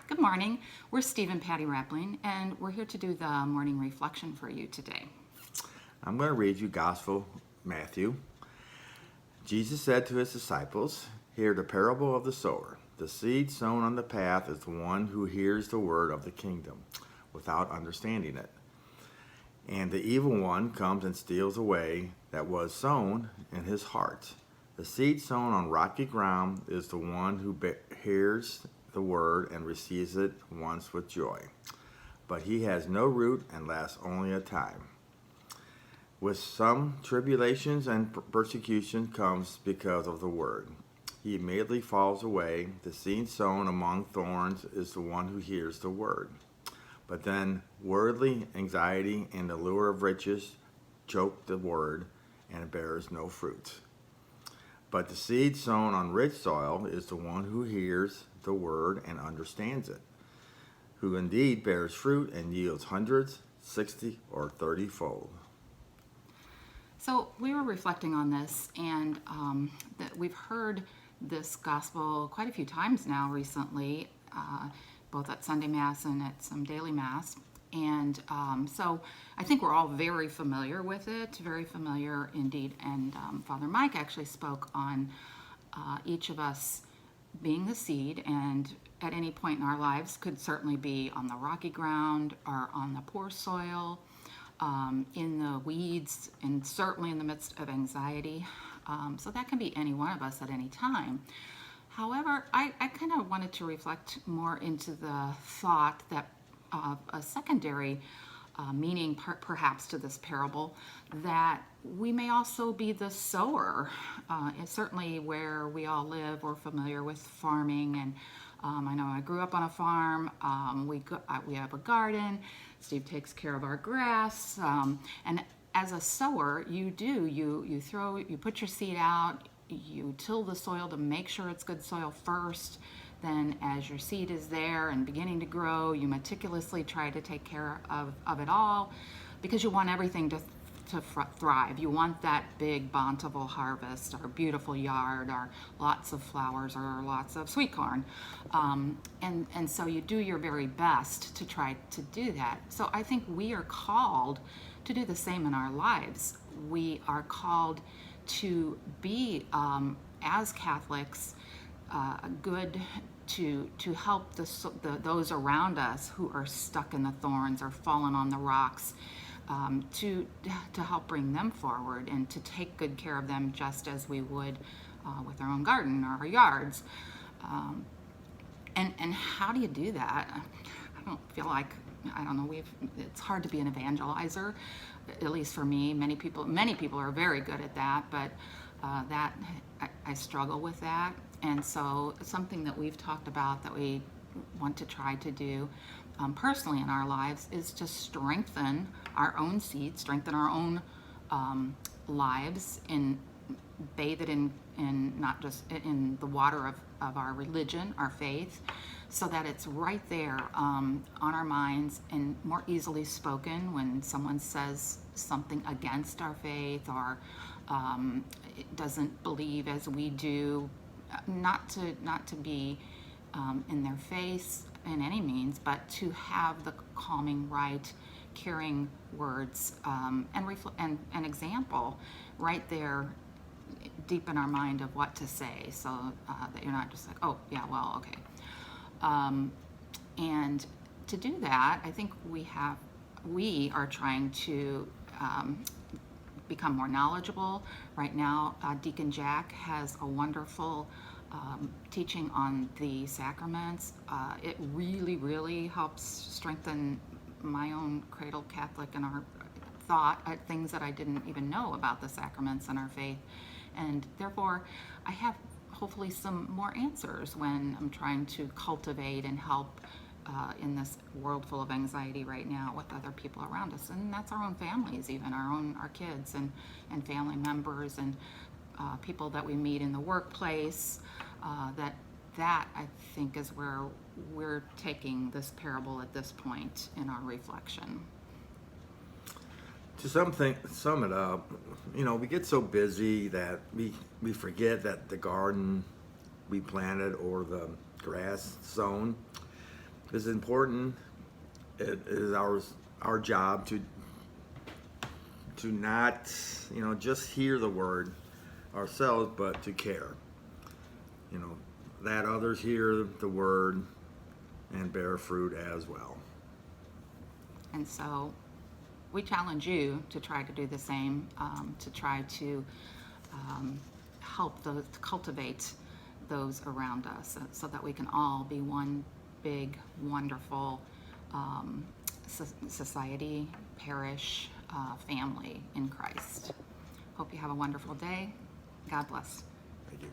Good morning. We're Steve and Patty Rapplean, and we're here to do the morning reflection for you today. I'm going to read you Gospel Matthew. Jesus said to his disciples, "Hear the parable of the sower. The seed sown on the path is the one who hears the word of the kingdom without understanding it. And the evil one comes and steals away that was sown in his heart. The seed sown on rocky ground is the one who hears the word and receives it once with joy. But he has no root and lasts only a time. With some tribulations and persecution comes because of the word. He immediately falls away. The seed sown among thorns is the one who hears the word. But then worldly anxiety and the lure of riches choke the word, and it bears no fruit. But the seed sown on rich soil is the one who hears the word and understands it, who indeed bears fruit and yields hundreds, 60, or 30-fold." So we were reflecting on this, and that we've heard this gospel quite a few times now recently, both at Sunday Mass and at some daily Mass. And so I think we're all very familiar with it, very familiar indeed. And Father Mike actually spoke on each of us being the seed, and at any point in our lives could certainly be on the rocky ground or on the poor soil, in the weeds, and certainly in the midst of anxiety. So that can be any one of us at any time. However, I kind of wanted to reflect more into the thought that a secondary meaning perhaps to this parable, that we may also be the sower. And certainly where we all live, we're familiar with farming, and I know I grew up on a farm. We have a garden. Steve takes care of our grass, and as a sower, you put your seed out, you till the soil to make sure it's good soil first. Then as your seed is there and beginning to grow, you meticulously try to take care of it all, because you want everything to thrive. You want that big bountiful harvest, or beautiful yard, or lots of flowers, or lots of sweet corn. And so you do your very best to try to do that. So I think we are called to do the same in our lives. We are called to be, as Catholics, good to help those around us who are stuck in the thorns or fallen on the rocks, to help bring them forward and to take good care of them, just as we would with our own garden or our yards. And how do you do that? I don't feel like, I don't know, it's hard to be an evangelizer, at least for me. Many people are very good at that, but I struggle with that. And so something that we've talked about that we want to try to do personally in our lives is to strengthen our own seed, strengthen our own lives, and bathe it in not just in the water of our religion, our faith, so that it's right there on our minds and more easily spoken when someone says something against our faith, or doesn't believe as we do. Not to be in their face in any means, but to have the calming, right, caring words, and an example right there deep in our mind of what to say, so that you're not just like, oh yeah, well, okay. And to do that, I think we are trying to become more knowledgeable. Right now, Deacon Jack has a wonderful teaching on the sacraments. It really, really helps strengthen my own cradle Catholic and our thought at things that I didn't even know about the sacraments and our faith. And therefore, I have hopefully some more answers when I'm trying to cultivate and help in this world full of anxiety right now with other people around us. And that's our own families, even our kids and family members, and people that we meet in the workplace. That I think is where we're taking this parable at this point in our reflection. To sum it up, we get so busy that we forget that the garden we planted or the grass sown It's important. It is our job to not, just hear the word ourselves, but to care. That others hear the word and bear fruit as well. And so we challenge you to try to do the same, to try to help those, to cultivate those around us so that we can all be one big, wonderful society, parish, family in Christ. Hope you have a wonderful day. God bless. Thank you.